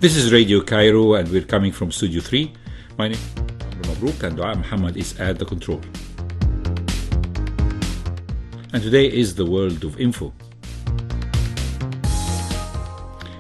This is Radio Cairo and we're coming from Studio 3. My name is Amr Mabrouk and Muhammad is at the control. And today is the world of info.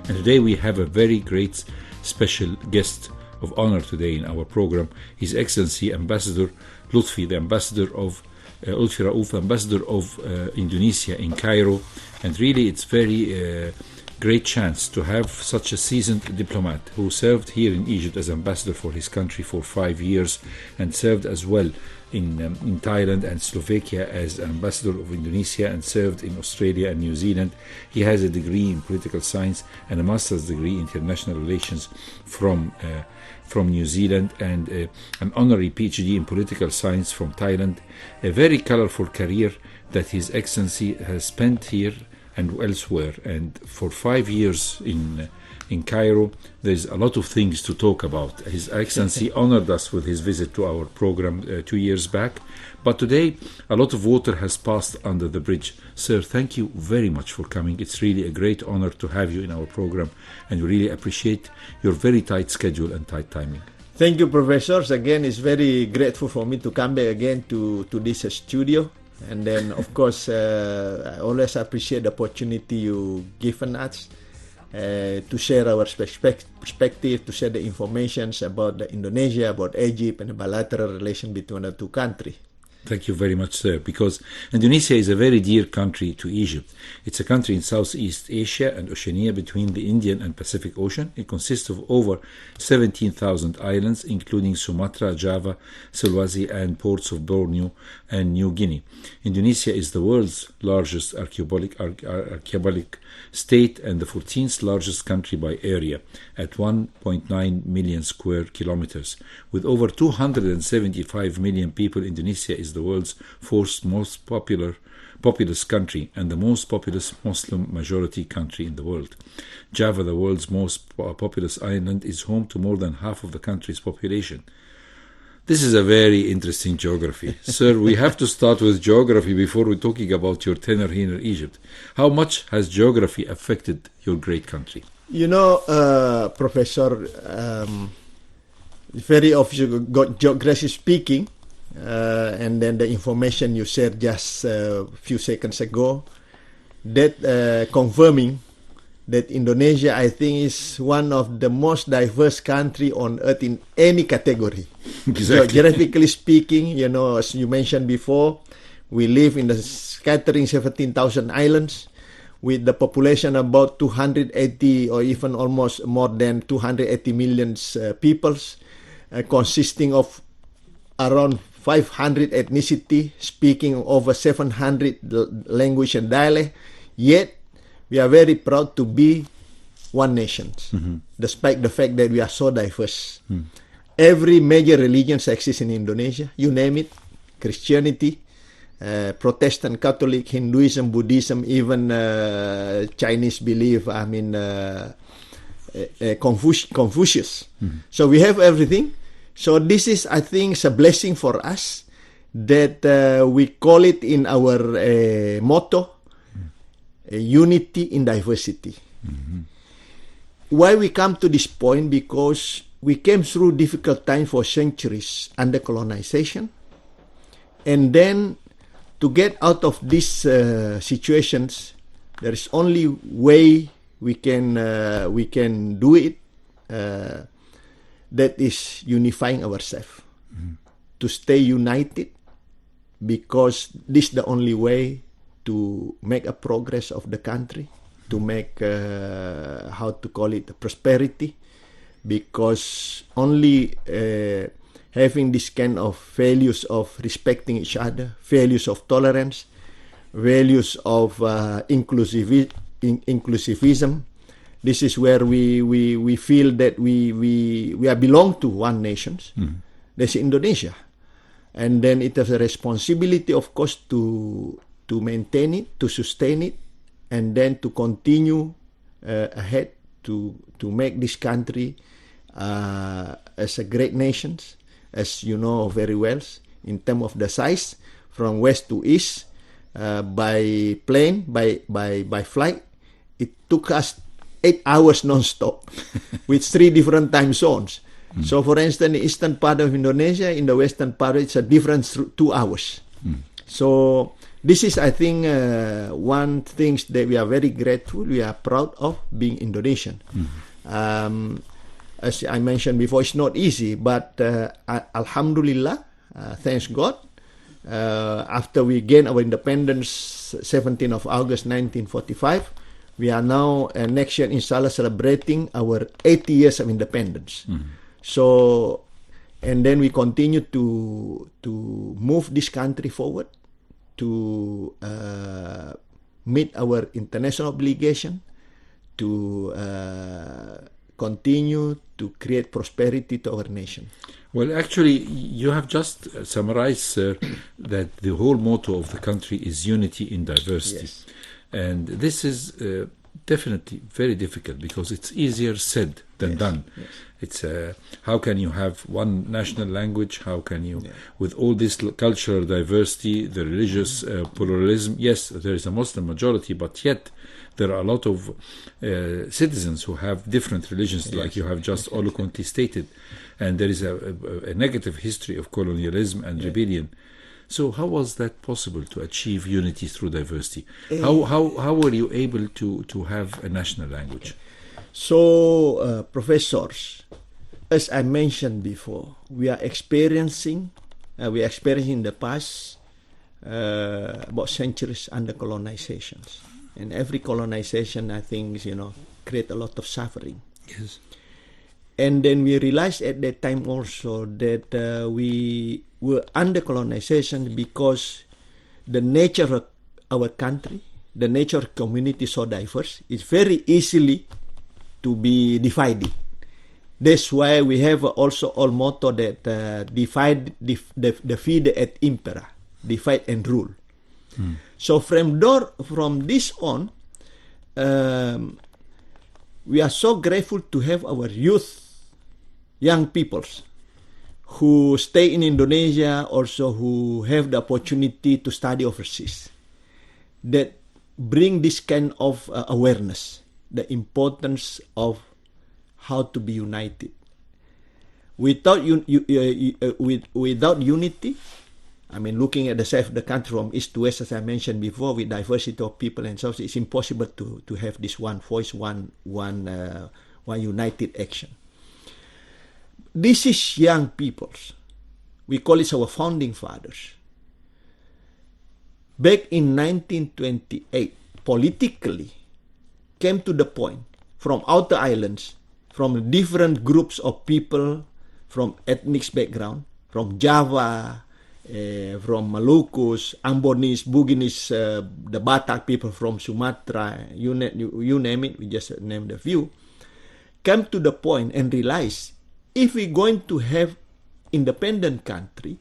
And today we have a very great special guest of honor today in our program, His Excellency Ambassador Lutfi, the Ambassador of Lutfi Rauf, Ambassador of Indonesia in Cairo. And really it's very great chance to have such a seasoned diplomat who served here in Egypt as ambassador for his country for 5 years and served as well in Thailand and Slovakia as ambassador of Indonesia and served in Australia and New Zealand. He has a degree in political science and a master's degree in international relations from New Zealand and an honorary PhD in political science from Thailand. A very colorful career that His Excellency has spent here and elsewhere, and for 5 years in Cairo. There's a lot of things to talk about. His Excellency honored us with his visit to our program 2 years back, but today a lot of water has passed under the bridge. Sir, thank you very much for coming. It's really a great honor to have you in our program, and we really appreciate your very tight schedule and tight timing. Thank you, professors. Again, it's very grateful for me to come back again to this studio. And then, of course, I always appreciate the opportunity you given us to share our perspective, to share the information about Indonesia, about Egypt, and the bilateral relation between the two countries. Thank you very much, sir, because Indonesia is a very dear country to Egypt. It's a country in Southeast Asia and Oceania between the Indian and Pacific Ocean. It consists of over 17,000 islands, including Sumatra, Java, Sulawesi, and ports of Borneo and New Guinea. Indonesia is the world's largest archipelagic state and the 14th largest country by area at 1.9 million square kilometers. With over 275 million people, Indonesia is the world's fourth most populous country and the most populous Muslim majority country in the world. Java, the world's most populous island, is home to more than half of the country's population. This is a very interesting geography. Sir, we have to start with geography before we're talking about your tenure here in Egypt. How much has geography affected your great country? You know, Professor, very obvious, geography speaking, and then the information you shared just a few seconds ago, that confirming that Indonesia, I think, is one of the most diverse country on earth in any category. Exactly. Geographically speaking, you know, as you mentioned before, we live in the scattering 17,000 islands with the population about 280 or even almost more than 280 million peoples, consisting of around 500 ethnicity, speaking over 700 language and dialect. Yet, we are very proud to be one nation, despite the fact that we are so diverse. Every major religion exists in Indonesia, you name it, Christianity, Protestant, Catholic, Hinduism, Buddhism, even Chinese belief, Confucius. So we have everything. So this is, I think, a blessing for us that we call it in our motto, unity in diversity. Why we come to this point? Because we came through difficult times for centuries under colonization, and then to get out of these situations, there is only way we can do it. That is unifying ourselves, to stay united, because this is the only way to make a progress of the country, to make, prosperity, because only having this kind of values of respecting each other, values of tolerance, values of inclusivism, this is where we feel that we are belong to one nation. That's Indonesia. And then it has a responsibility, of course, to maintain it, to sustain it, and then to continue ahead to make this country as a great nation, as you know very well, in terms of the size, from west to east, by plane, by flight. It took us 8 hours non-stop with 3 different time zones. So, for instance, the eastern part of Indonesia, in the western part, it's a difference 2 hours. So, this is, I think, one thing that we are very grateful, we are proud of being Indonesian. As I mentioned before, it's not easy, but Alhamdulillah, thanks God, after we gained our independence 17th of August 1945, we are now next year, inshallah, celebrating our 80 years of independence. So, and then we continue to move this country forward to meet our international obligation, to continue to create prosperity to our nation. Well, actually, you have just summarized, sir, that the whole motto of the country is unity in diversity. Yes. And this is definitely very difficult because it's easier said than done. Yes. It's how can you have one national language? How can you, with all this cultural diversity, the religious pluralism? Yes, there is a Muslim majority, but yet there are a lot of citizens who have different religions, like you have just eloquently stated, and there is a negative history of colonialism and rebellion. So how was that possible to achieve unity through diversity? How were you able to have a national language? So, professors, as I mentioned before, we are experiencing in the past about centuries under colonizations. And every colonization, I think, create a lot of suffering. Yes. And then we realized at that time also that we were under colonization because the nature of our country, the nature of community so diverse, is very easily to be divided. That's why we have also our motto that divide et impera, divide and rule. So from this on, we are so grateful to have our young peoples who stay in Indonesia, also who have the opportunity to study overseas, that bring this kind of awareness, the importance of how to be united. Without unity, I mean, looking at the country from east to west, as I mentioned before, with diversity of people and so on, it's impossible to have this one voice, one united action. This is young peoples. We call it our founding fathers. Back in 1928, politically, came to the point from outer islands, from different groups of people, from ethnic background, from Java, from Malukus, Ambonese, Bugis, the Batak people from Sumatra, you name it, we just named a few, came to the point and realized if we're going to have independent country,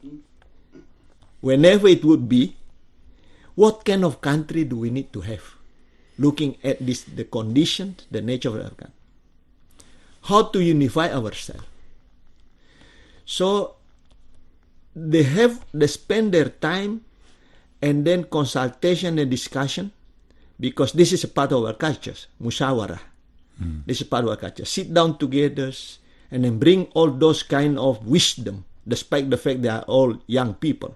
whenever it would be, what kind of country do we need to have? Looking at this, the conditions, the nature of our country. How to unify ourselves. So they spend their time and then consultation and discussion, because this is a part of our culture, musyawarah. This is part of our culture. Sit down together and then bring all those kind of wisdom, despite the fact they are all young people.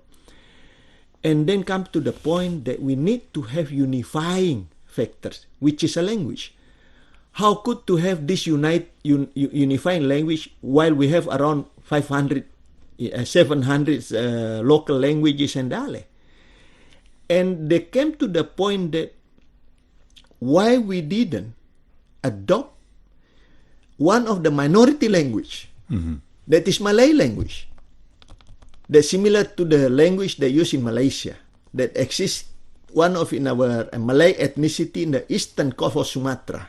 And then come to the point that we need to have unifying factors, which is a language. How could to have this unifying language while we have around 500, 700 local languages and dialects? And they came to the point that why we didn't adopt one of the minority language, that is Malay language, that's similar to the language they use in Malaysia, that exists one of in our Malay ethnicity in the eastern coast of Sumatra.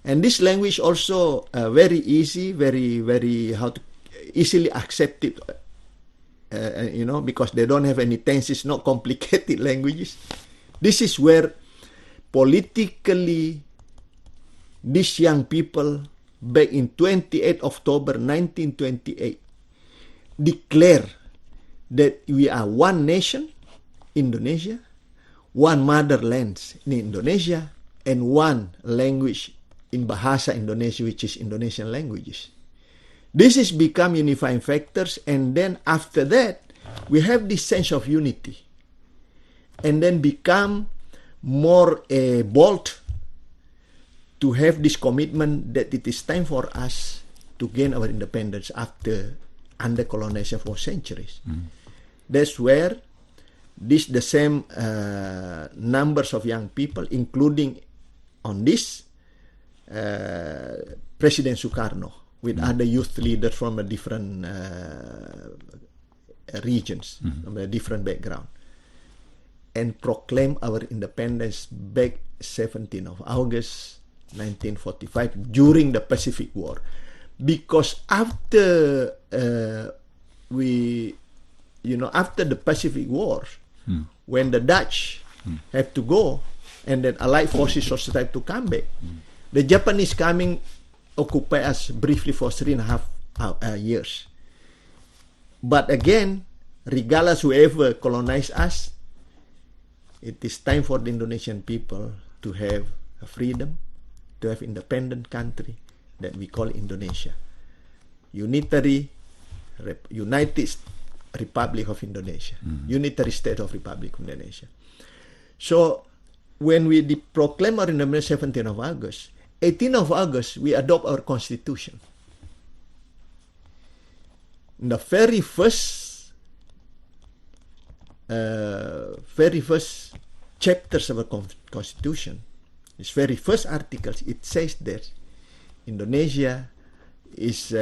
And this language also very easy, very easily accepted, because they don't have any tenses, not complicated languages. This is where politically these young people back in 28 October 1928 declare that we are one nation, Indonesia, one motherland in Indonesia, and one language in Bahasa Indonesia, which is Indonesian languages. This has become unifying factors, and then after that, we have this sense of unity, and then become more bold to have this commitment that it is time for us to gain our independence after under colonization for centuries. That's where the same numbers of young people, including on this President Sukarno, with other youth leaders from a different regions, from a different background, and proclaim our independence back 17th of August 1945 during the Pacific War. Because after after the Pacific War, when the Dutch have to go and then Allied forces also have to come back, the Japanese coming occupy us briefly for 3.5 years. But again, regardless whoever colonized us, it is time for the Indonesian people to have a freedom, to have independent country that we call Indonesia. United Republic of Indonesia. Unitary State of Republic of Indonesia. So, when we proclaim our independence 17th of August, 18th of August, we adopt our constitution. The very first chapters of our constitution, its very first articles, it says that Indonesia is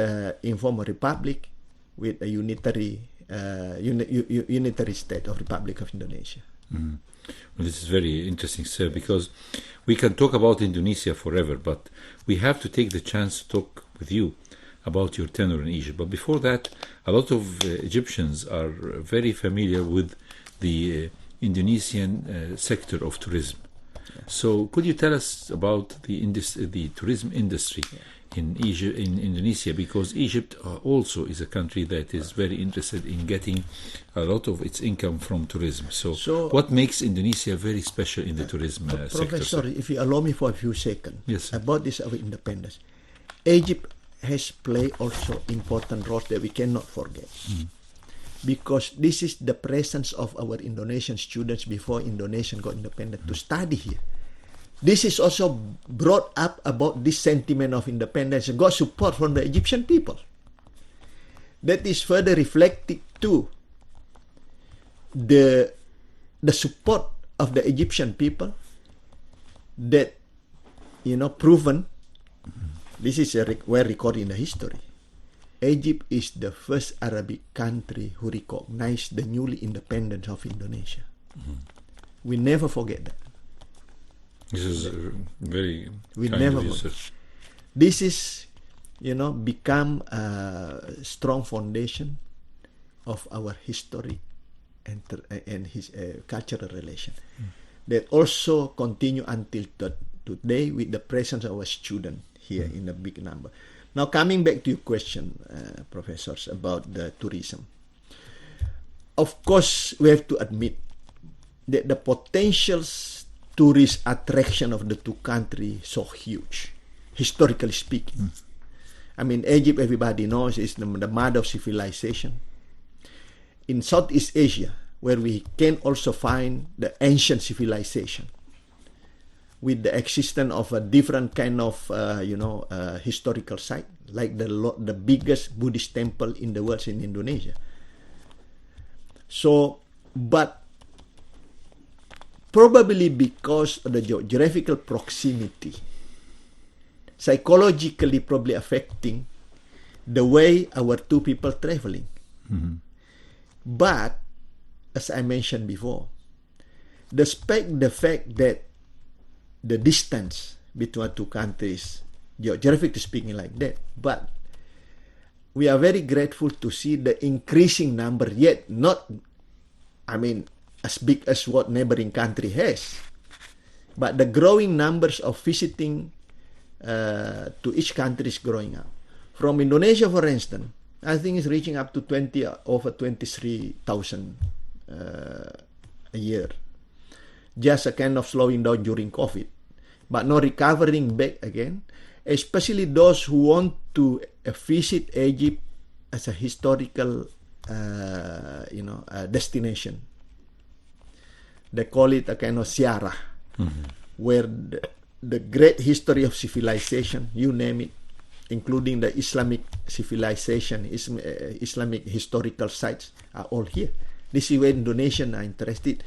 informal republic with a unitary state of Republic of Indonesia. Well, this is very interesting, sir, because we can talk about Indonesia forever, but we have to take the chance to talk with you about your tenure in Egypt. But before that, a lot of Egyptians are very familiar with the Indonesian sector of tourism. So could you tell us about the tourism industry in Egypt, in Indonesia, because Egypt also is a country that is very interested in getting a lot of its income from tourism. So what makes Indonesia very special in the tourism sector? Professor, if you allow me for a few seconds, yes, about this our independence. Egypt has played also important roles that we cannot forget. Because this is the presence of our Indonesian students before Indonesia got independent to study here. This is also brought up about this sentiment of independence and got support from the Egyptian people. That is further reflected to the support of the Egyptian people that, proven, this is well recorded in the history. Egypt is the first Arabic country who recognized the newly independence of Indonesia. We never forget that. This is very we kind never of you, forget. sir. This is, become a strong foundation of our history and his cultural relation that also continue until today with the presence of our students here in a big number. Now, coming back to your question, professors, about the tourism. Of course, we have to admit that the potential tourist attraction of the two countries so huge, historically speaking. I mean, Egypt, everybody knows, is the mother of civilization. In Southeast Asia, where we can also find the ancient civilization, with the existence of a different kind of, historical site, like the biggest Buddhist temple in the world in Indonesia. So, but probably because of the geographical proximity, psychologically probably affecting the way our two people traveling. But, as I mentioned before, despite the fact that the distance between two countries, geographically speaking, like that, but we are very grateful to see the increasing number, yet not, as big as what neighboring country has, but the growing numbers of visiting to each country is growing up. From Indonesia, for instance, I think it's reaching up to over 23,000 a year. Just a kind of slowing down during COVID. but not recovering back again, especially those who want to visit Egypt as a historical destination. They call it a kind of ziarah, where the great history of civilization, you name it, including the Islamic civilization, Islamic historical sites, are all here. This is where Indonesians are interested.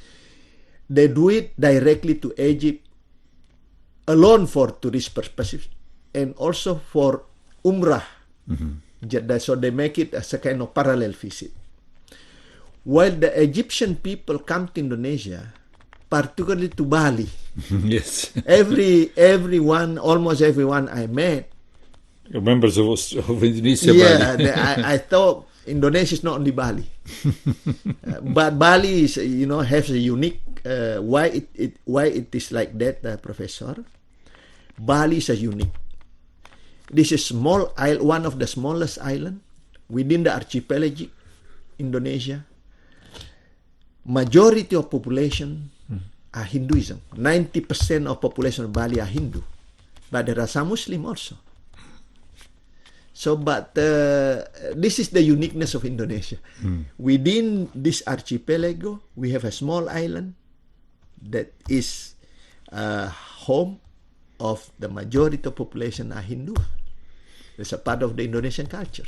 They do it directly to Egypt alone for tourist purposes and also for Umrah. So they make it as a kind of parallel visit. While the Egyptian people come to Indonesia, particularly to Bali, Yes. everyone, almost everyone I met, Members of Indonesia. yeah, Bali. I thought Indonesia is not only Bali, but Bali is, has a unique. Why it is like that, Professor? Bali is a unique. This is small island, one of the smallest island within the archipelagic Indonesia. Majority of population are Hinduism. 90% of population of Bali are Hindu, but there are some Muslim also. So, but this is the uniqueness of Indonesia. Within this archipelago, we have a small island that is home of the majority of population are Hindu. It's a part of the Indonesian culture.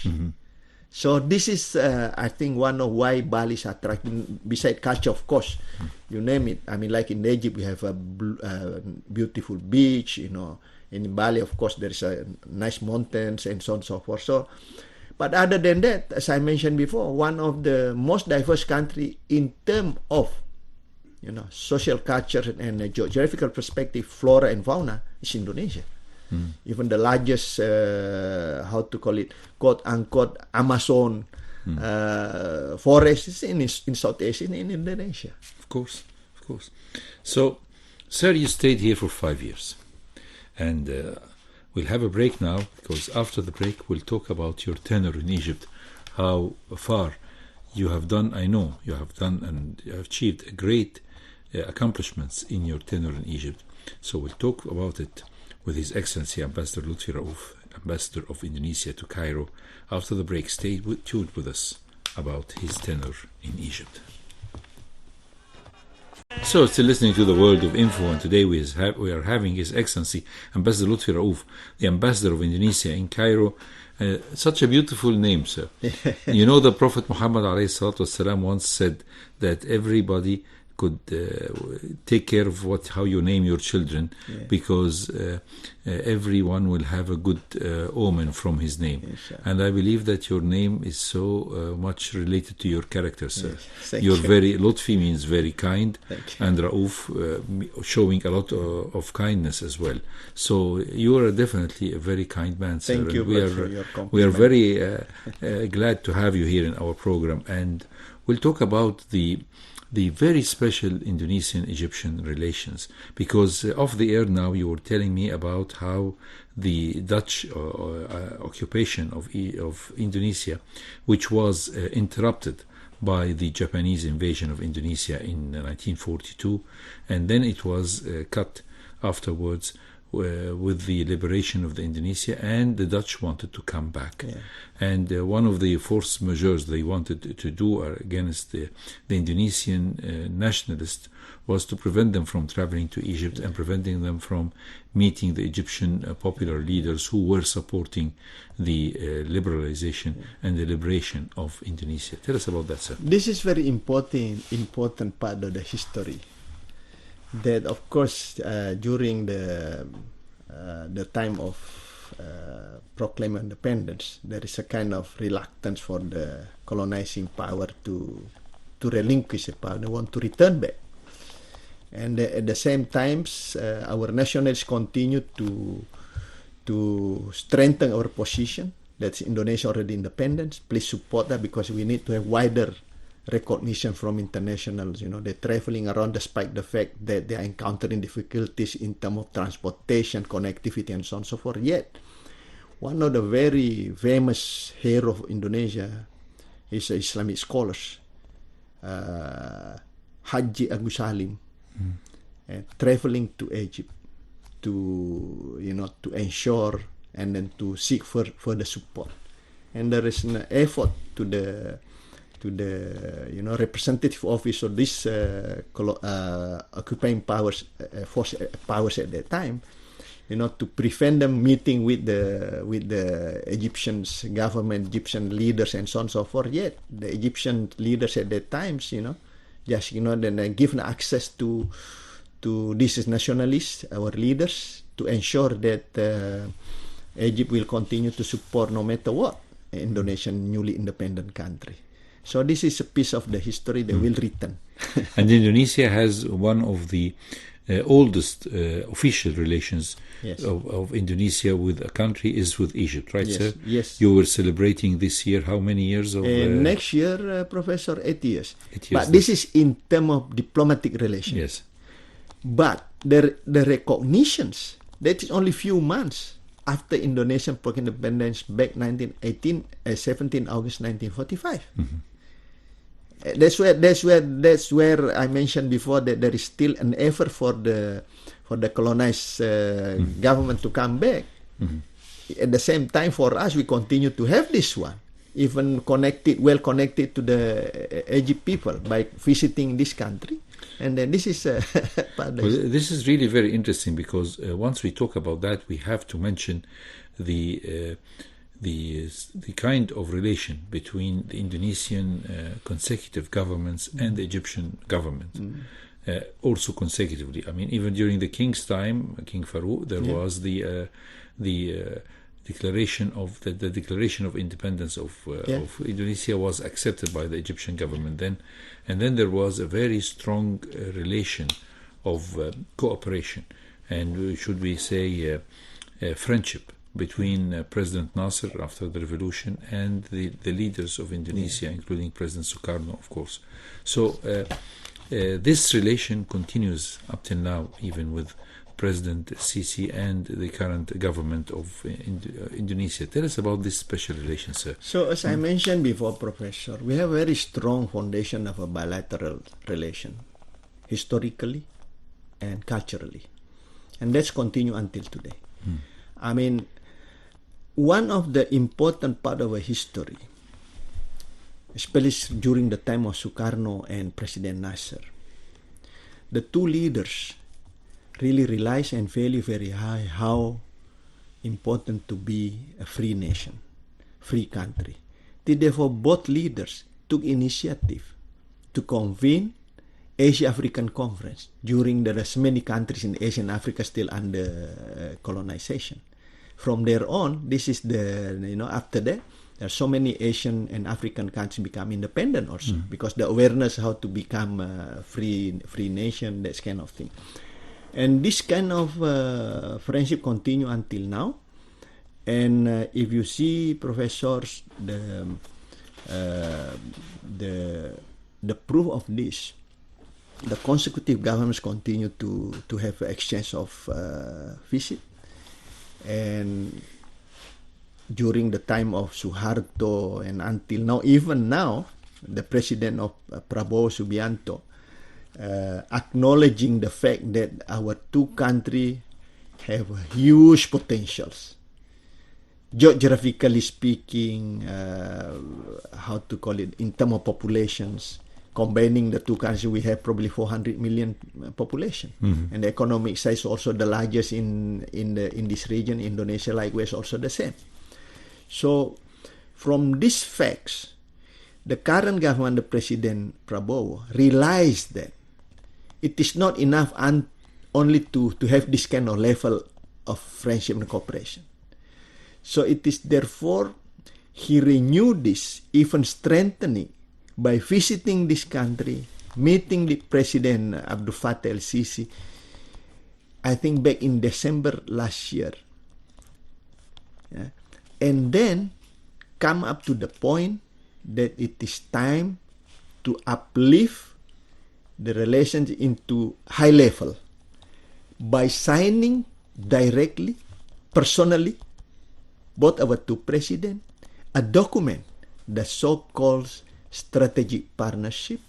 So this is, I think, one of why Bali is attracting. Beside culture, of course, you name it. I mean, like in Egypt, we have a beautiful beach. In Bali, of course, there is a nice mountains and so on and so forth. So, but other than that, as I mentioned before, one of the most diverse country in terms of social culture and geographical perspective, flora and fauna is Indonesia. Even the largest, quote unquote, Amazon forest is in South Asia, in Indonesia. Of course. So, sir, you stayed here for 5 years. And we'll have a break now, because after the break we'll talk about your tenure in Egypt, how far you have done. I know you have done and you have achieved great accomplishments in your tenure in Egypt. So we'll talk about it with His Excellency Ambassador Lutfi Rauf, Ambassador of Indonesia to Cairo. After the break, stay tuned with us about his tenure in Egypt. So, still listening to the World of Info, and today we are having His Excellency Ambassador Lutfi Rauf, the Ambassador of Indonesia in Cairo. Such a beautiful name, sir. The Prophet Muhammad ﷺ once said that everybody could take care of how you name your children, because everyone will have a good omen from his name. And I believe that your name is so much related to your character, sir. You're very, Lutfi means very kind, and Rauf showing a lot of kindness as well. So you are definitely a very kind man, sir. Thank you for your compliment. We are very glad to have you here in our program, and we'll talk about the very special Indonesian-Egyptian relations, because off the air now you were telling me about how the Dutch occupation of Indonesia, which was interrupted by the Japanese invasion of Indonesia in 1942, and then it was cut afterwards with the liberation of Indonesia, and the Dutch wanted to come back. And one of the force majeures they wanted to do against the Indonesian nationalists was to prevent them from traveling to Egypt and preventing them from meeting the Egyptian popular leaders who were supporting the liberalization and the liberation of Indonesia. Tell us about that, sir. This is very important part of the history. That, of course, during the time of proclaiming independence, there is a kind of reluctance for the colonizing power to relinquish the power. They want to return back. And at the same time, our nationalists continue to strengthen our position. That's Indonesia already independent. Please support that, because we need to have wider recognition from internationals. They're traveling around despite the fact that they are encountering difficulties in terms of transportation, connectivity, and so on and so forth. Yet, one of the very famous heroes of Indonesia is Islamic scholars, Haji Agus Salim, traveling to Egypt to, to ensure and then to seek for further support. And there is an effort to the representative office of this occupying powers at that time, to prevent them meeting with the Egyptian government, Egyptian leaders, and so on and so forth. Yet the Egyptian leaders at that times, then given access to these nationalists, our leaders, to ensure that Egypt will continue to support no matter what Indonesian newly independent country. So this is a piece of the history that will return. And Indonesia has one of the oldest official relations of Indonesia with a country is with Egypt, right, sir? Yes. You were celebrating this year how many years of... next year, Professor, 8 years. 8 years. But this is in terms of diplomatic relations. Yes. But the recognitions, that is only few months after Indonesian independence back 17 August 1945. Mm-hmm. That's where I mentioned before that there is still an effort for the colonized government to come back. Mm-hmm. At the same time, for us, we continue to have this one, even well connected to the Egypt people by visiting this country. And then this is this is really very interesting because once we talk about that, we have to mention the kind of relation between the Indonesian consecutive governments and the Egyptian government, also consecutively. I mean, even during the king's time, King Farouk, there was the declaration of the declaration of independence of Indonesia was accepted by the Egyptian government then, and then there was a very strong relation of cooperation and should we say friendship between President Nasser after the revolution and the leaders of Indonesia, including President Sukarno, of course. So this relation continues up till now, even with President Sisi and the current government of Indonesia. Tell us about this special relation, sir. So as I mentioned before, Professor, we have a very strong foundation of a bilateral relation, historically and culturally. And that's continue until today. I mean, one of the important part of our history, especially during the time of Sukarno and President Nasser, the two leaders really realize and value very high how important to be a free nation, free country. Therefore, both leaders took initiative to convene Asia-African Conference during there are many countries in Asia and Africa still under colonization. From there on, this is after that, there are so many Asian and African countries become independent also because the awareness how to become a free nation, that kind of thing. And this kind of friendship continue until now. And if you see, professors, the proof of this, the consecutive governments continue to have exchange of visit. And during the time of Suharto and until now, even now, the president of Prabowo Subianto, acknowledging the fact that our two countries have huge potentials. Geographically speaking, how to call it, in terms of populations, combining the two countries, we have probably 400 million population. Mm-hmm. And the economic size also the largest in this region. Indonesia likewise also the same. So from these facts, the current government, the President Prabowo, realized that it is not enough only to have this kind of level of friendship and cooperation. So it is therefore he renewed this, even strengthening by visiting this country, meeting the President Abdul Fattah el-Sisi, I think back in December last year. Yeah? And then come up to the point that it is time to uplift the relations into high level by signing directly, personally, both our two presidents, a document, the so-called strategic partnership,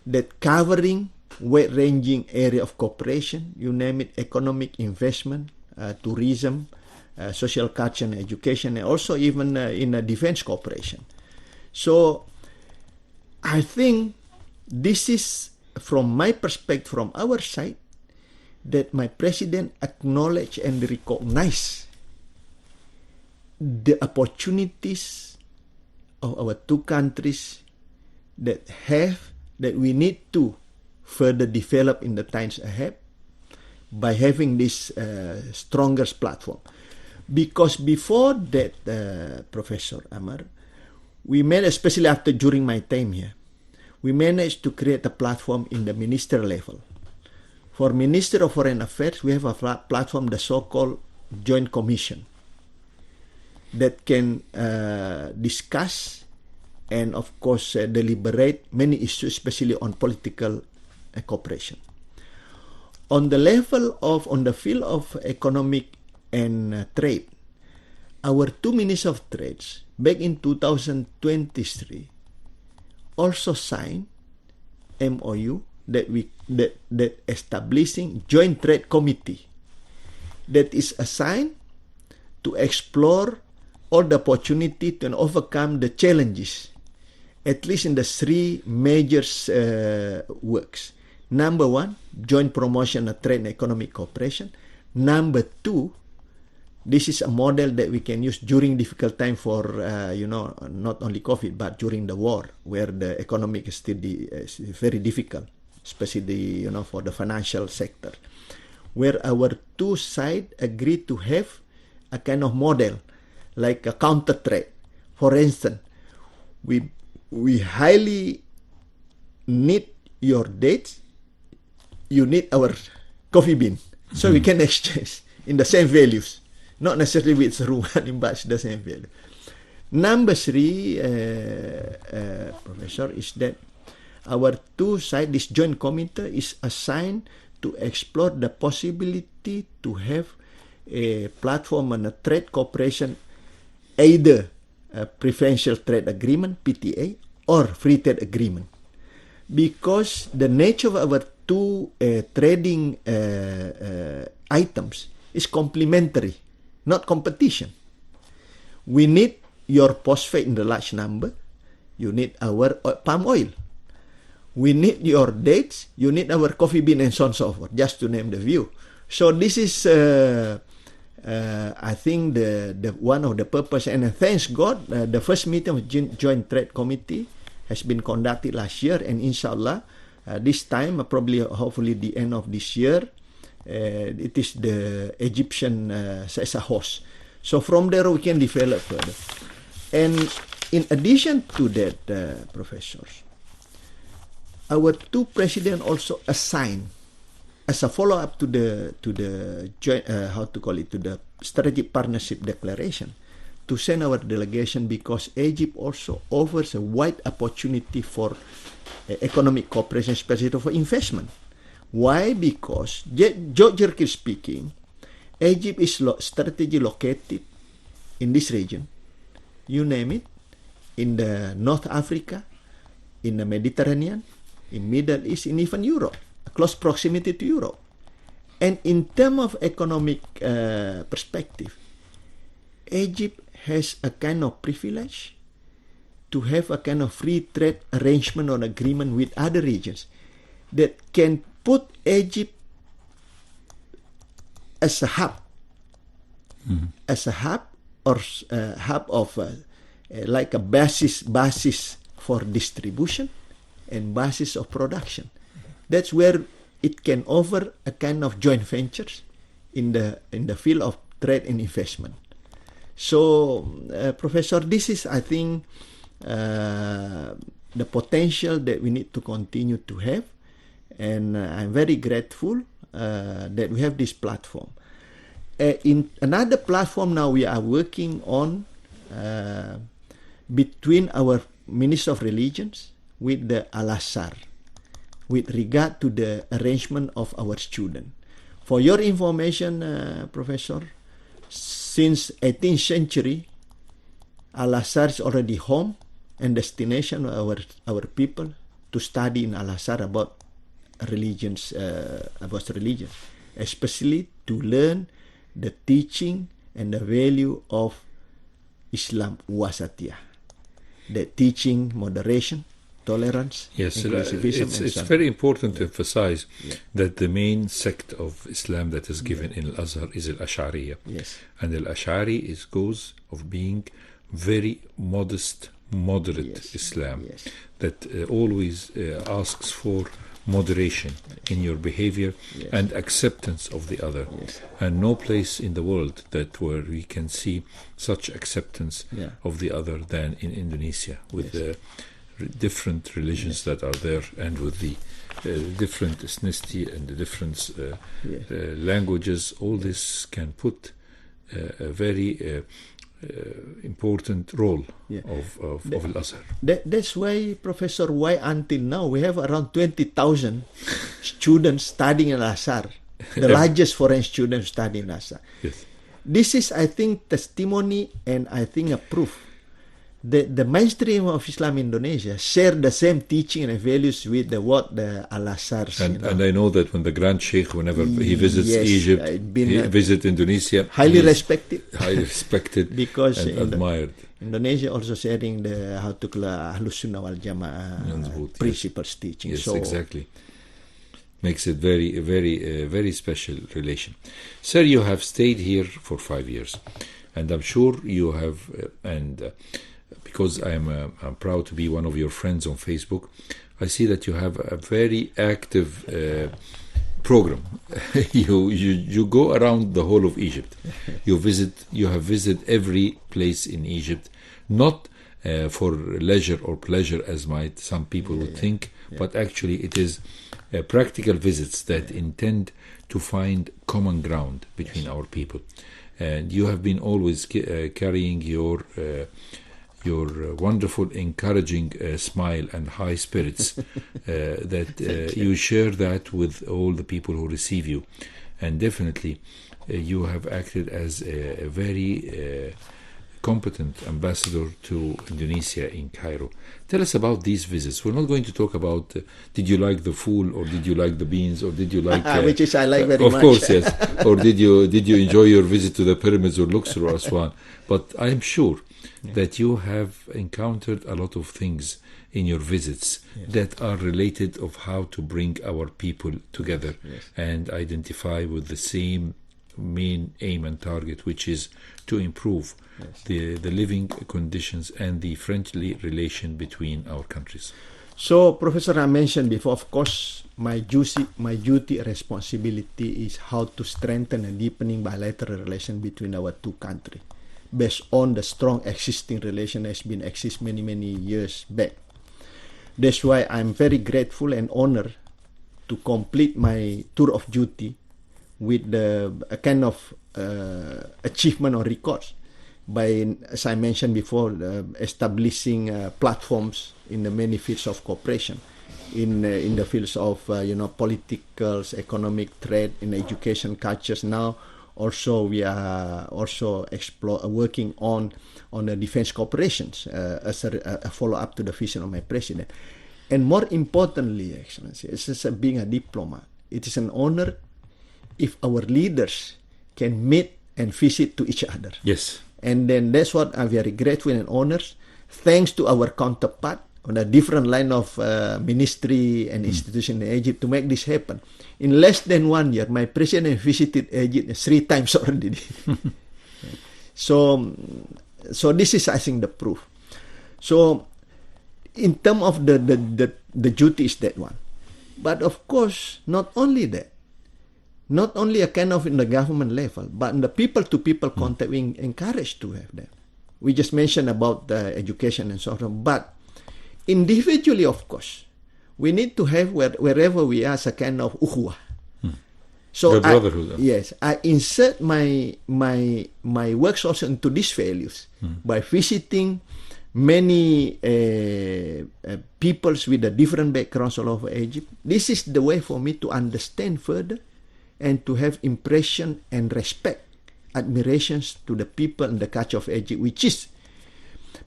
that covering wide-ranging area of cooperation, you name it, economic, investment, tourism, social culture and education, and also even in defense cooperation. So I think this is, from my perspective, from our side, that my president acknowledge and recognize the opportunities of our two countries that we need to further develop in the times ahead by having this strongest platform. Because before that, Professor Amr, we managed, especially during my time here, we managed to create a platform in the minister level. For Minister of Foreign Affairs, we have a platform, the so-called Joint Commission, that can discuss and, of course, deliberate many issues, especially on political cooperation. On the field of economic and trade, our two ministers of trade back in 2023 also signed MOU that establishing joint trade committee that is assigned to explore all the opportunity to overcome the challenges, at least in the three major works. Number one, joint promotion of trade and economic cooperation. Number two, this is a model that we can use during difficult time for, not only COVID, but during the war, where the economic is still very difficult, especially, for the financial sector, where our two sides agree to have a kind of model, like a counter trade. For instance, we highly need your dates, you need our coffee bean, so we can exchange in the same values. Not necessarily with Rwanda, but the same value. Number three, Professor, is that our two sides, this joint committee is assigned to explore the possibility to have a platform on a trade cooperation, either a preferential trade agreement, PTA, or free trade agreement. Because the nature of our two trading items is complementary, not competition. We need your phosphate in the large number. You need our palm oil. We need your dates. You need our coffee bean, and so on and so forth, just to name the few. So this is, I think, the one of the purpose. And thanks God, the first meeting of Joint Trade Committee has been conducted last year, and inshallah, this time, probably, hopefully, the end of this year, it is the Egyptian as a host. So from there we can develop further. And in addition to that, professors, our two presidents also assigned, as a follow-up to the joint, to the strategic partnership declaration, to send our delegation, because Egypt also offers a wide opportunity for economic cooperation, especially for investment. Why? Because, geographically speaking, Egypt is strategically located in this region. You name it, in the North Africa, in the Mediterranean, in Middle East, and even Europe, a close proximity to Europe. And in terms of economic perspective, Egypt has a kind of privilege to have a kind of free trade arrangement or agreement with other regions that can put Egypt as a hub, or hub of like a basis for distribution and basis of production. That's where it can offer a kind of joint ventures in the field of trade and investment. So, Professor, this is, I think, the potential that we need to continue to have. And I'm very grateful that we have this platform. In another platform now we are working on between our Minister of Religions with the Al-Azhar with regard to the arrangement of our students. For your information, Professor, since 18th century, Al-Azhar is already home and destination of our people to study in Al-Azhar, about religions, especially to learn the teaching and the value of Islam wasatiyah. The teaching moderation, tolerance, Yes, inclusivism, it's very important to emphasize that the main sect of Islam that is given in Al-Azhar is Al-Ash'ariyah. Yes. And Al-Ash'ari goes of being very modest, moderate Islam that always asks for moderation in your behavior and acceptance of the other. And no place in the world that where we can see such acceptance of the other than in Indonesia, with the different religions that are there, and with the different ethnicity and the different languages. All this can put a very important role of Al-Azhar. That's why, Professor, why until now we have around 20,000 students studying in Al-Azhar, the largest foreign students studying in Al-Azhar. Yes. This is, I think, testimony and I think a proof that the mainstream of Islam in Indonesia share the same teaching and values with the Al-Azhar. And I know that when the Grand Sheikh, whenever he visits Egypt, he visits Indonesia, highly respected because and admired. Indonesia also sharing the how to Ahlus Sunnah wal Jama'ah principles teaching. Yes, exactly. Makes it very special relation. Sir, you have stayed here for 5 years, and I'm sure you have, because I'm proud to be one of your friends on Facebook, I see that you have a very active program. you go around the whole of Egypt. You have visited every place in Egypt, not for leisure or pleasure as might some people would think, but actually it is practical visits that intend to find common ground between our people. And you have been always carrying your wonderful, encouraging smile and high spirits that you share that with all the people who receive you. And definitely you have acted as a very competent ambassador to Indonesia in Cairo. Tell us about these visits. We're not going to talk about did you like the fool or did you like the beans or did you like which is I like very much. Of course, yes. Or did you enjoy your visit to the pyramids or Luxor or Aswan? But I'm sure that you have encountered a lot of things in your visits that are related of how to bring our people together and identify with the same main aim and target, which is to improve the living conditions and the friendly relation between our countries. So, Professor, I mentioned before, of course, my duty responsibility is how to strengthen and deepening bilateral relation between our two countries, based on the strong existing relation has been exist many years back. That's why I'm very grateful and honored to complete my tour of duty with a kind of achievement or records by, as I mentioned before, establishing platforms in the many fields of cooperation, in the fields of political, economic, trade, in education, cultures. Now also we are also working on the defense cooperations as a follow-up to the vision of my president. And more importantly, Excellency, as being a diplomat, it is an honor if our leaders can meet and visit to each other. Yes. And then that's what I'm very grateful and honored. Thanks to our counterpart on a different line of ministry and institution in Egypt to make this happen. In less than 1 year, my president visited Egypt 3 times already. So this is, I think, the proof. So in terms of the duty is that one. But of course, not only that, not only a kind of in the government level, but in the people-to-people contact, we encourage to have that. We just mentioned about the education and so on, but individually, of course, we need to have wherever we are a kind of ukhuwah. So brotherhood. I insert my works also into these values by visiting many peoples with a different backgrounds all over Egypt. This is the way for me to understand further and to have impression and respect, admirations to the people and the culture of Egypt, which is,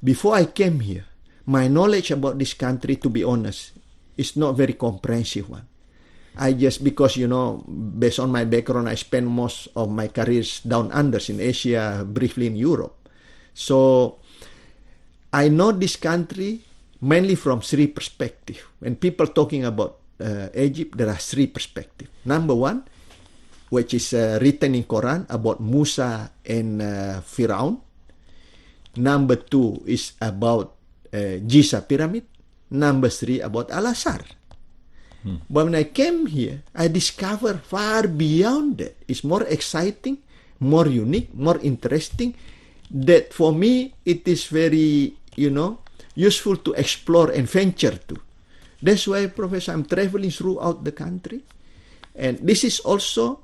before I came here, my knowledge about this country, to be honest, is not very comprehensive one. I just, because, based on my background, I spent most of my careers down under in Asia, briefly in Europe. So I know this country mainly from three perspectives. When people talking about Egypt, there are three perspectives. Number one, which is written in Quran about Musa and Firaun. Number two is about Giza Pyramid. Number three about Al-Azhar. But when I came here, I discovered far beyond that. It's more exciting, more unique, more interesting. That for me, it is very, useful to explore and venture to. That's why, Professor, I'm traveling throughout the country. And this is also,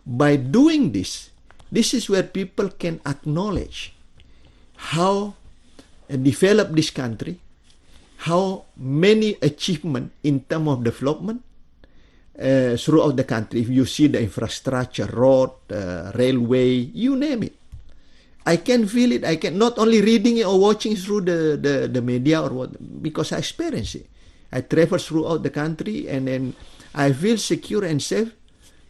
by doing this is where people can acknowledge how developed this country, how many achievements in terms of development throughout the country. If you see the infrastructure, road, railway, you name it. I can feel it. I can not only reading it or watching through the media or what, because I experience it. I travel throughout the country, and then I feel secure and safe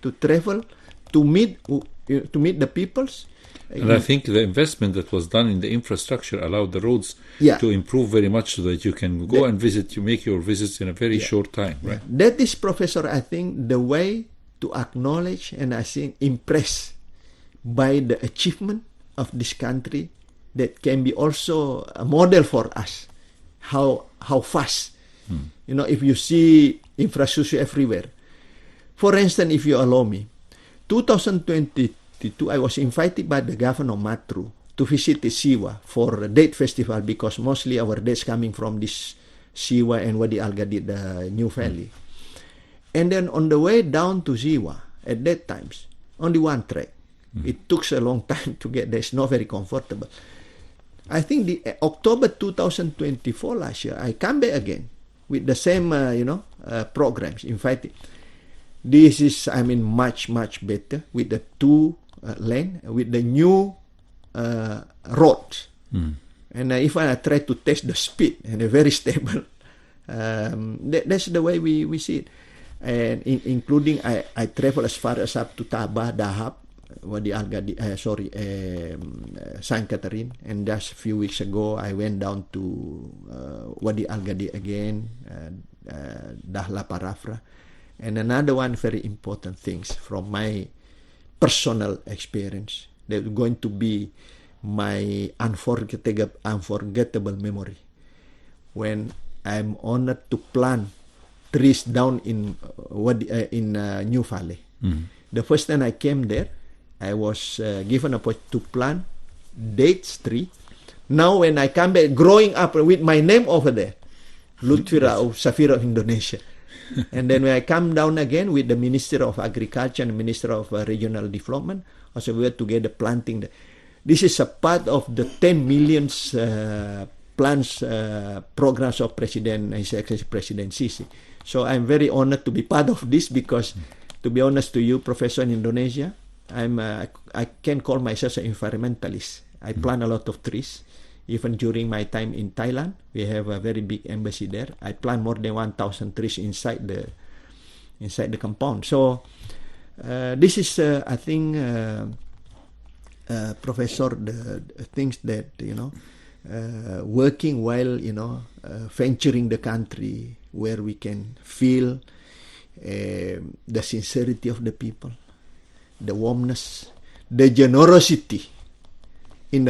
to travel, to meet the peoples. And I think the investment that was done in the infrastructure allowed the roads to improve very much, so that you can go and visit, you make your visits in a very short time, right? That is, Professor, I think, the way to acknowledge and I think impress by the achievement of this country, that can be also a model for us, how fast. If you see infrastructure everywhere. For instance, if you allow me, 2022, I was invited by the governor of Matru to visit the Siwa for a date festival, because mostly our dates coming from this Siwa and Wadi Al-Gadid, the New Valley. And then on the way down to Siwa, at that times, only one track. It took a long time to get there. It's not very comfortable. I think the October 2024 last year, I come back again with the same, programs. In fact, this is, much, much better with the two lane, with the new roads. And if I try to test the speed, and they're very stable, that's the way we see it. And including, I travel as far as up to Taba, Dahab, Wadi Al-Gadi, Saint Catherine, and just a few weeks ago I went down to Wadi Al-Gadi again, Dahla Parafra. And another one very important things from my personal experience, they're going to be my unforgettable memory, when I'm honored to plant trees down in New Valley. The first time I came there, I was given a opportunity to plant dates tree. Now when I come back, growing up with my name over there, Lutfi Rauf, Safir of Indonesia. And then when I come down again with the Minister of Agriculture and Minister of Regional Development, also we were together planting. This is a part of the 10 million plants programs of His Excellency President Sisi. So I'm very honored to be part of this, because, to be honest to you, Professor, in Indonesia, I can call myself an environmentalist. I plant a lot of trees. Even during my time in Thailand, we have a very big embassy there. I plant more than 1,000 trees inside the compound. So this is, I think, Professor, the things that working while venturing the country, where we can feel the sincerity of the people, the warmness, the generosity in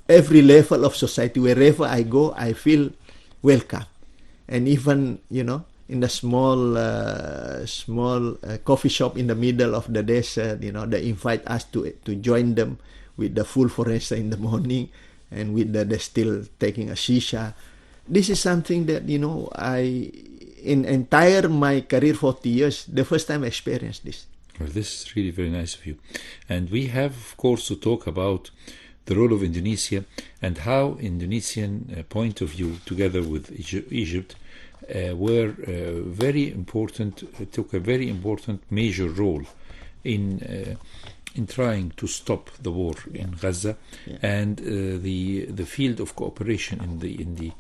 every level of society. Wherever I go, I feel welcome. And even, in the small coffee shop in the middle of the desert, they invite us to join them with the full forester in the morning, and with they're still taking a shisha. This is something that, in entire my career, 40 years, the first time I experienced this. Well, this is really very nice of you. And we have, of course, to talk about the role of Indonesia and how Indonesian point of view, together with Egypt, were very important, took a very important major role in trying to stop the war in Gaza, and the field of cooperation in the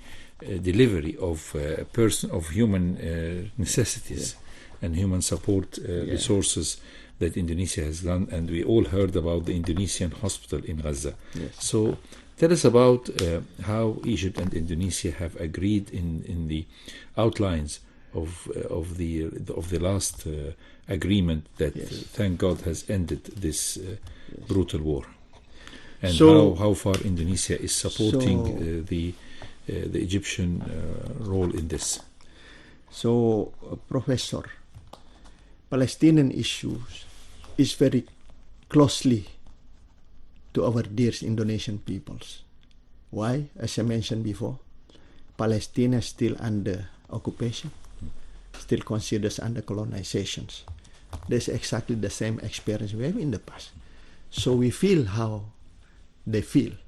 delivery of human necessities and human support resources that Indonesia has done, and we all heard about the Indonesian hospital in Gaza. Yes. So tell us about how Egypt and Indonesia have agreed in the outlines of the last agreement that, thank God, has ended this brutal war, and So- how far Indonesia is supporting the Egyptian role in this. So, Professor, Palestinian issues is very closely to our dear Indonesian peoples. Why? As I mentioned before, Palestine is still under occupation, still considered under colonizations. That's exactly the same experience we have in the past. So we feel how they feel.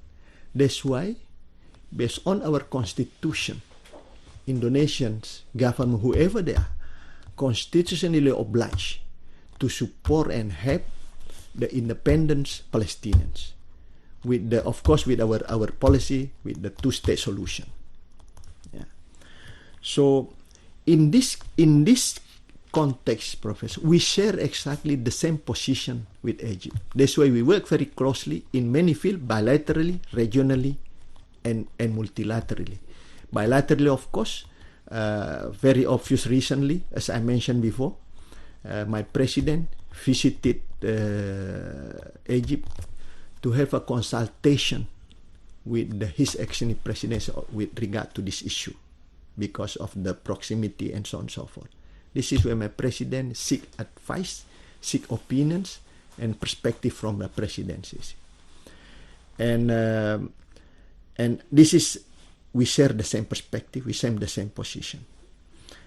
That's why, based on our constitution, Indonesians, government, whoever they are, constitutionally obliged to support and help the independent Palestinians, with the, of course, with our policy, with the two-state solution. Yeah. So, in this context, Professor, we share exactly the same position with Egypt. That's why we work very closely in many fields, bilaterally, regionally, and multilaterally. Bilaterally, of course, very obvious recently, as I mentioned before, my president visited Egypt to have a consultation with His Excellency President with regard to this issue because of the proximity and so on and so forth. This is where my president seek advice, seek opinions, and perspective from the presidencies. And this is, we share the same perspective, we share the same position.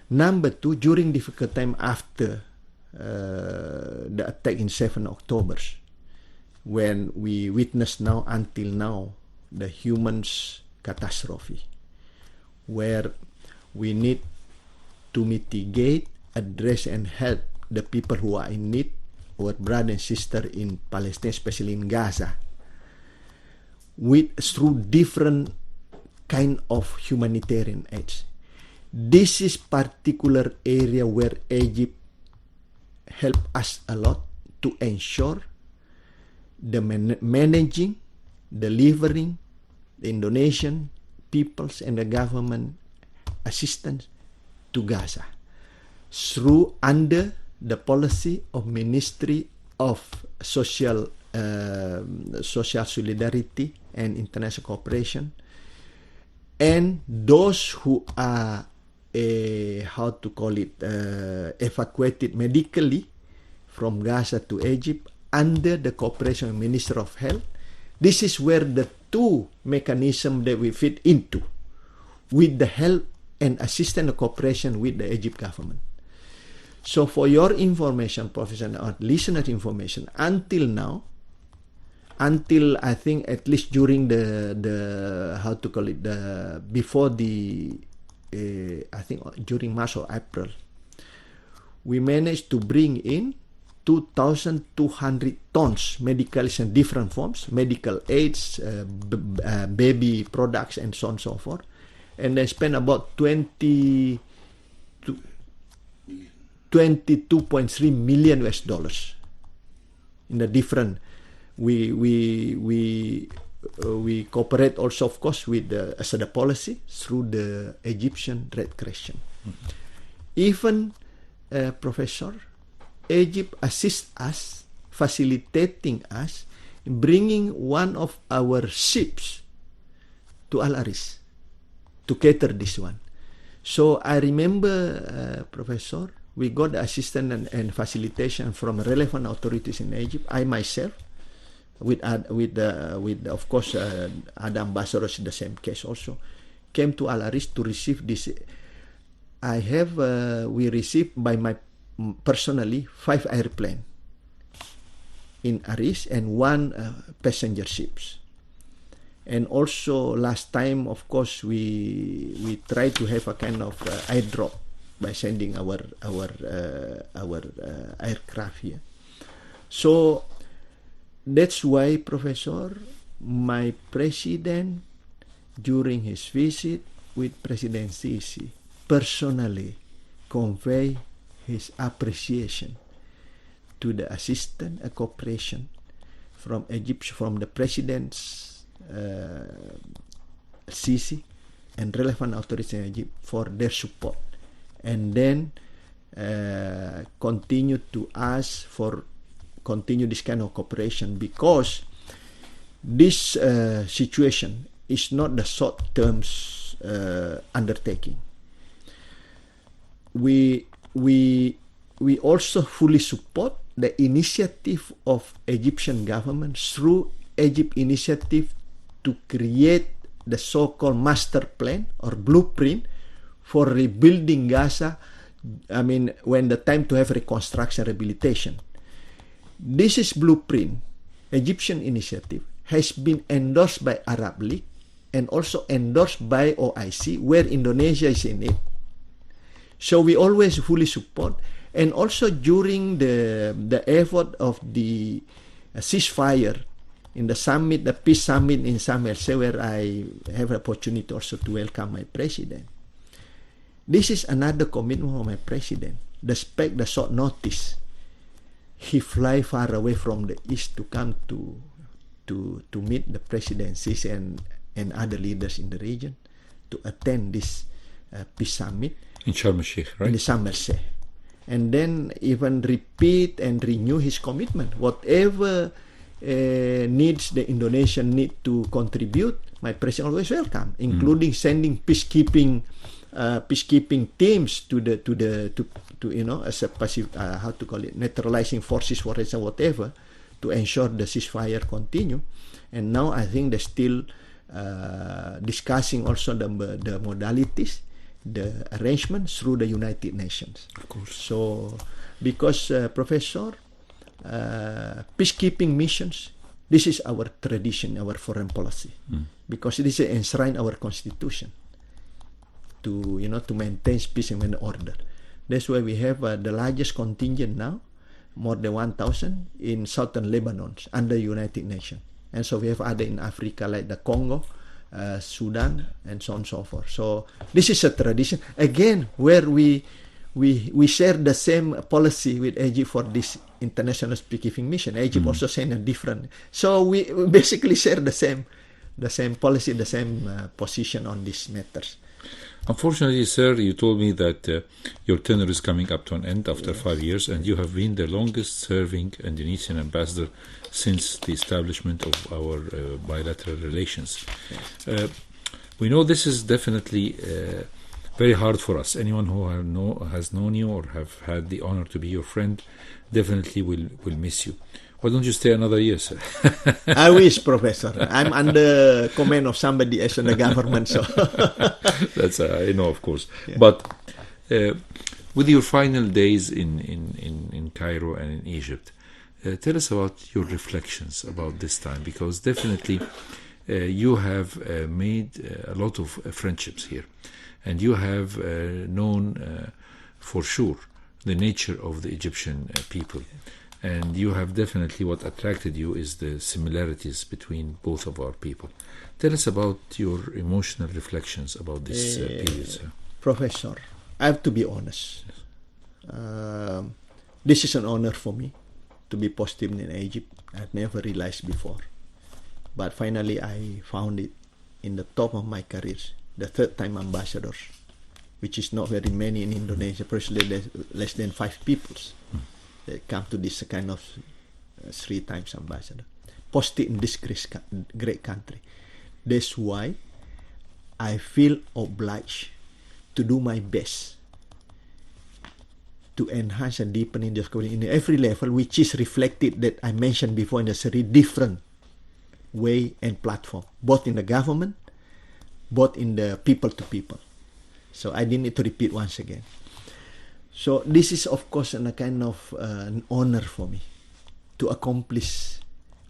Number two, during difficult time after the attack in 7 October, when we witness now, until now, the humans catastrophe, where we need to mitigate, address, and help the people who are in need, our brother and sister in Palestine, especially in Gaza, through different kind of humanitarian aids. This is particular area where Egypt help us a lot to ensure the managing, delivering the Indonesian peoples and the government assistance to Gaza through under the policy of Ministry of Social Solidarity and International Cooperation, and those who are evacuated medically from Gaza to Egypt under the cooperation of Minister of Health. This is where the two mechanisms that we fit into, with the help and assistance and cooperation with the Egypt government. So for your information, Professor, and listener information, until now, until I think at least during before I think during March or April, we managed to bring in 2,200 tons medicals in different forms, medical aids, baby products, and so on and so forth. And they spent about 22.3 million US dollars in the different. We cooperate also, of course, with the Amassador policy through the Egyptian Red Crescent. Mm-hmm. Even, Professor, Egypt assists us, facilitating us, bringing one of our ships to Al Aris to cater this one. So I remember, Professor, we got the assistance and facilitation from relevant authorities in Egypt. I myself, with of course other ambassadors in the same case also, came to Al Aris to receive this. We received by my personally 5 airplanes in Aris and 1 passenger ships. And also last time, of course, we tried to have a kind of airdrop by sending our aircraft here. So that's why, Professor, my president, during his visit with President Sisi, personally convey his appreciation to the assistance and cooperation from Egypt, from the president's Sisi and relevant authorities in Egypt for their support, and then continue to ask for continue this kind of cooperation, because this situation is not the short-term undertaking. We also fully support the initiative of Egyptian government through Egypt initiative to create the so-called master plan or blueprint for rebuilding Gaza. I mean, when the time to have reconstruction rehabilitation. This is blueprint, Egyptian initiative, has been endorsed by Arab League and also endorsed by OIC, where Indonesia is in it. So we always fully support. And also during the effort of the ceasefire in the summit, the peace summit in Sharm el-Sheikh, where I have an opportunity also to welcome my president. This is another commitment of my president. Despite the short notice, he fly far away from the east to come to meet the presidencies and other leaders in the region to attend this peace summit in Sharm el-Sheikh, right? In the Sharm el-Sheikh. And then even repeat and renew his commitment. Whatever needs the Indonesian need to contribute, my president always welcome, including sending peacekeeping teams to you know, as a passive how to call it, neutralizing forces, for example, whatever, to ensure the ceasefire continue. And now I think they're still discussing also the modalities, the arrangements through the United Nations. Of course. So, because Professor, peacekeeping missions, this is our tradition, our foreign policy, because this is enshrined our constitution to, you know, to maintain peace and order. That's why we have the largest contingent now, more than 1,000 in southern Lebanon under United Nations. And so we have other in Africa like the Congo, Sudan, and so on and so forth. So this is a tradition, again, where we share the same policy with Egypt for this international peacekeeping mission. Egypt also sent a different. So we basically share the same policy, the same position on these matters. Unfortunately, sir, you told me that your tenure is coming up to an end after 5 years, and you have been the longest-serving Indonesian ambassador since the establishment of our bilateral relations. We know this is definitely very hard for us. Anyone who has known you or have had the honor to be your friend definitely will miss you. Why don't you stay another year, sir? I wish, Professor. I'm under command of somebody else in the government, so. That's I know, of course. Yeah. But with your final days in Cairo and in Egypt, tell us about your reflections about this time, because definitely you have made a lot of friendships here, and you have known for sure the nature of the Egyptian people. And you have definitely, what attracted you is the similarities between both of our people. Tell us about your emotional reflections about this period, sir. Professor, I have to be honest. This is an honor for me to be positive in Egypt. I've never realized before. But finally, I found it in the top of my career, the third time ambassador, which is not very many in Indonesia, personally less than 5 people. They come to this kind of 3 times ambassador, posted in this great country. That's why I feel obliged to do my best to enhance and deepen in this community in every level, which is reflected that I mentioned before in a 3 different way and platform, both in the government, both in the people to people. So I didn't need to repeat once again. So this is, of course, a kind of an honor for me to accomplish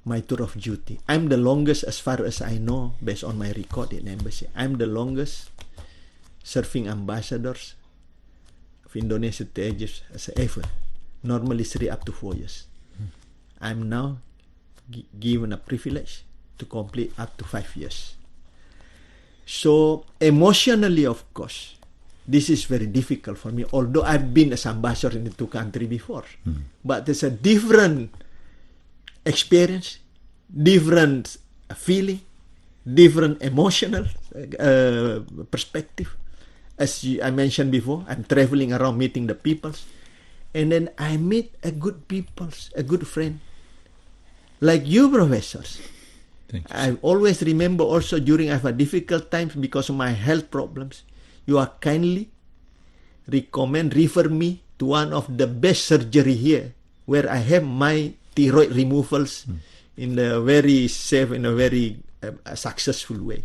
my tour of duty. I'm the longest, as far as I know, based on my record in embassy, I'm the longest serving ambassadors of Indonesia to Egypt as ever. Normally 3 up to 4 years. I'm now given a privilege to complete up to 5 years. So emotionally, of course, this is very difficult for me, although I've been as ambassador in the two countries before. But there's a different experience, different feeling, different emotional perspective. As I mentioned before, I'm traveling around meeting the peoples, and then I meet a good peoples, a good friend, like you, professors. Thank you. I always remember also during I have a difficult times because of my health problems, you are kindly refer me to one of the best surgery here, where I have my thyroid removals in a very safe, in a very successful way.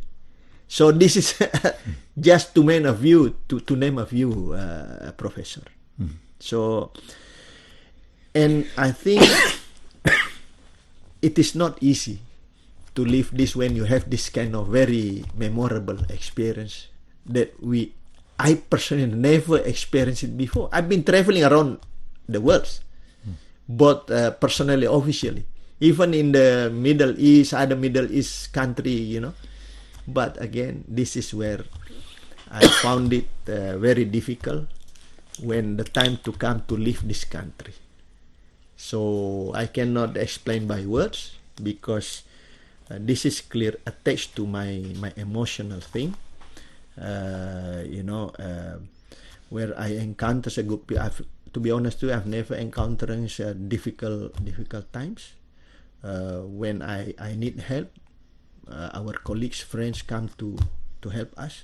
So this is just to name a few, Professor. So, and I think it is not easy to live this when you have this kind of very memorable experience that I personally never experienced it before. I've been traveling around the world, both personally, officially, even in the Middle East, other Middle East country, But again, this is where I found it very difficult when the time to come to leave this country. So I cannot explain by words because this is clear attached to my emotional thing. Where I encounter a good people. To be honest with you, I've never encountered difficult times. When I need help, our colleagues, friends come to help us,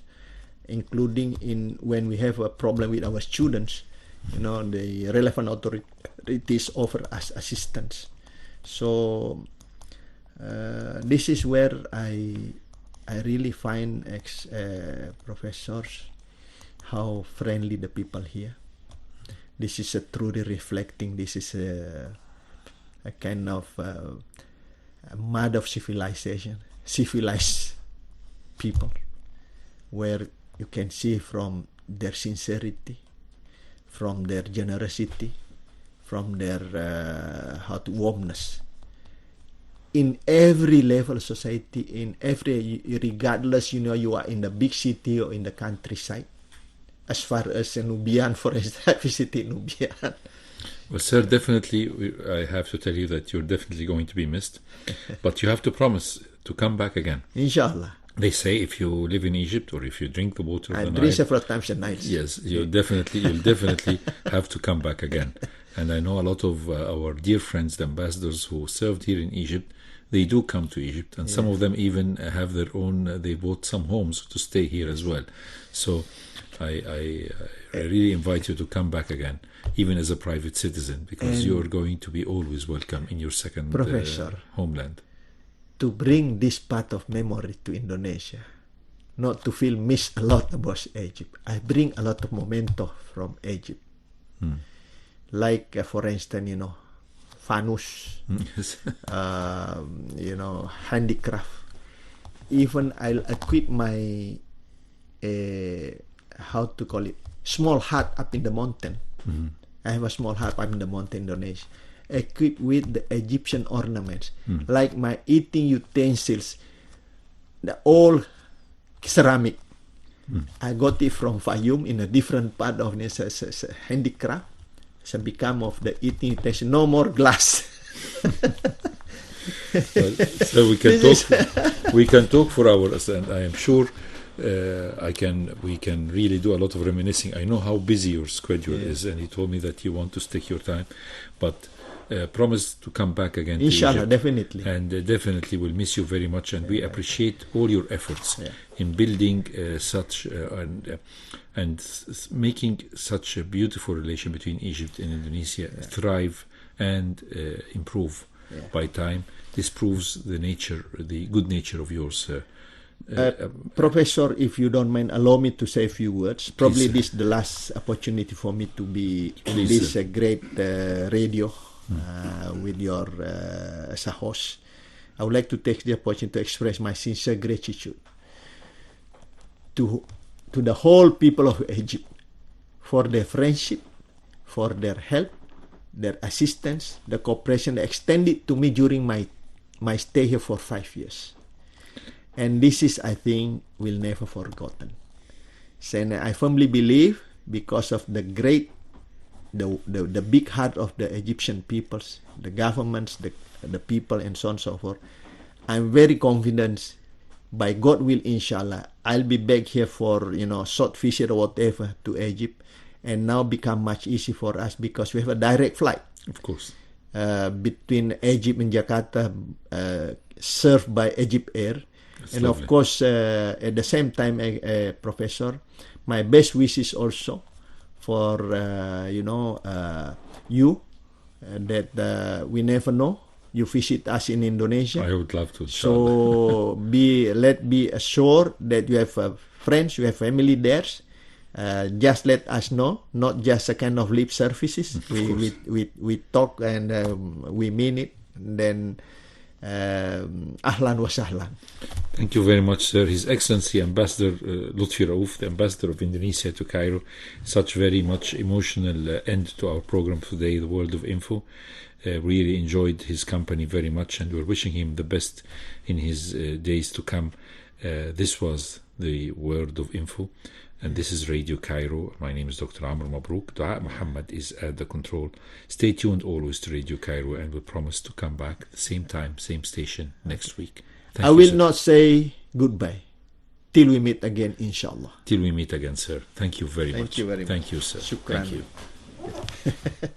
including when we have a problem with our students. The relevant authorities offer us assistance. So this is where I really find professors how friendly the people here. This is a truly reflecting. This is a kind of a mud of civilization, civilized people, where you can see from their sincerity, from their generosity, from their warmness. In every level of society, in every, regardless, you are in the big city or in the countryside. As far as Nubian, for instance, I visited Nubian. Well, sir, definitely, I have to tell you that you're definitely going to be missed. But you have to promise to come back again. Inshallah. They say if you live in Egypt or if you drink the water of the Nile... I drink several times a night. Yes, you'll definitely have to come back again. And I know a lot of our dear friends, the ambassadors who served here in Egypt, they do come to Egypt. And some of them even have their own, they bought some homes to stay here as well. So I really invite you to come back again, even as a private citizen, because you're going to be always welcome in your second homeland. To bring this part of memory to Indonesia, not to feel miss a lot about Egypt. I bring a lot of memento from Egypt. Like, for instance, fanus, handicraft. Even I'll equip my, small hut up in the mountain. I have a small hut up in the mountain, Indonesia, equipped with the Egyptian ornaments, like my eating utensils, the old ceramic. I got it from Fayum in a different part of this handicraft. So become of the eating utensil. No more glass. So we can talk for hours, and I am sure we can really do a lot of reminiscing. I know how busy your schedule is, and you told me that you want to stick your time, but promise to come back again. Inshallah, to Egypt, definitely. And definitely will miss you very much, and we appreciate all your efforts in building such and making such a beautiful relation between Egypt and Indonesia thrive and improve by time. This proves the good nature of yours. Professor, if you don't mind, allow me to say a few words. Probably this is the last opportunity for me to be in this great radio with your as a host. I would like to take the opportunity to express my sincere gratitude to the whole people of Egypt for their friendship, for their help, their assistance, the cooperation they extended to me during my stay here for 5 years. And this is, I think, will never forgotten. saying I firmly believe because of the great, the big heart of the Egyptian peoples, the governments, the people, and so on and so forth. I'm very confident, by God will, inshallah, I'll be back here for, short visit or whatever to Egypt, and now become much easy for us because we have a direct flight. Of course. Between Egypt and Jakarta, served by Egypt Air. That's and lovely. Of course, at the same time, Professor, my best wishes also for, you, that we never know. You visit us in Indonesia. I would love to. So let be assured that you have friends, you have family there. Just let us know, not just a kind of lip services. We talk and we mean it. Then ahlan wa sahlan. Thank you very much, sir. His Excellency Ambassador Lutfi Rauf, the Ambassador of Indonesia to Cairo. Such very much emotional end to our program today, The World of Info. Really enjoyed his company very much, and we're wishing him the best in his days to come. This was The World of Info, and this is Radio Cairo. My name is Dr. Amr Mabrouk. Dua Muhammad is at the control. Stay tuned always to Radio Cairo, and we promise to come back at the same time, same station next week. Thank I you, will sir. not say goodbye till we meet again, inshallah. Till we meet again, sir. Thank you very much. Thank you very much. Thank you, sir. Shukran. Thank you.